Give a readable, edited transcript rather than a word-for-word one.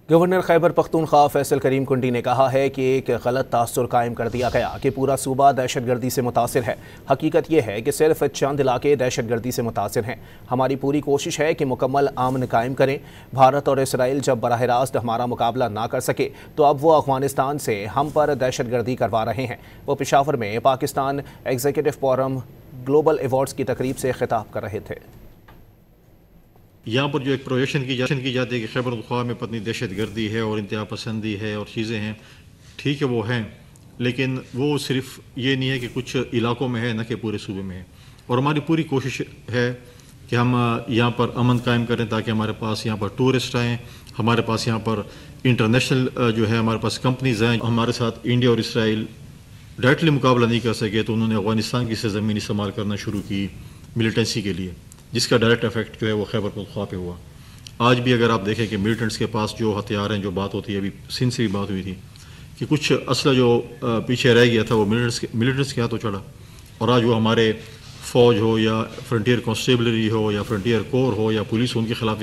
Governor Khyber Pakhtunkhwa Faisal کریم کنڈی نے کہا ہے کہ ایک غلط تاثر قائم کر دیا گیا کہ پورا صوبہ دہشت گردی سے متاثر ہے۔ حقیقت یہ ہے کہ صرف چند علاقے دہشت گردی سے متاثر ہیں۔ ہماری پوری کوشش ہے کہ مکمل امن قائم کریں۔ بھارت اور اسرائیل جب براہ راست ہمارا مقابلہ نہ کر سکے تو اب وہ افغانستان سے ہم پر دہشت گردی کروا رہے ہیں۔ وہ پشاور میں Pakistan executive forum global awards کی تقریب سے خطاب کر رہے تھے۔ یہاں پر جو ایک پروجیکشن کی جاتی ہے کہ خیبر پختونخوا میں پتنی دہشت گردی ہے اور انتہا پسندی ہے اور چیزیں ہیں، ٹھیک ہے وہ ہیں، لیکن وہ صرف یہ نہیں ہے کہ کچھ علاقوں میں ہے، نہ کہ پورے صوبے میں ہے۔ اور ہماری پوری کوشش ہے کہ ہم یہاں پر امن قائم کریں تاکہ ہمارے پاس یہاں پر ٹورسٹ آئیں، ہمارے پاس یہاں پر انٹرنیشنل جو ہے ہمارے پاس کمپنیز ہیں۔ ہمارے ساتھ انڈیا اور اسرائیل ڈائریکٹلی مقابلہ نہیں کر سکے تو انہوں نے افغانستان کی سرزمین استعمال کرنا شروع کی ملیٹنسی کے لیے، جس کا ڈائریکٹ افیکٹ جو ہے وہ خیبر پختونخوا پہ ہوا۔ آج بھی اگر آپ دیکھیں کہ ملیٹنٹس کے پاس جو ہتھیار ہیں، جو بات ہوتی ہے، ابھی سندھ سے بھی بات ہوئی تھی کہ کچھ اسلحہ جو پیچھے رہ گیا تھا وہ ملیٹنٹس کے ہاتھوں چڑھا، اور آج وہ ہمارے فوج ہو یا فرنٹیئر کانسٹیبلری ہو یا فرنٹیئر کور ہو یا پولیس ہو، ان کے خلاف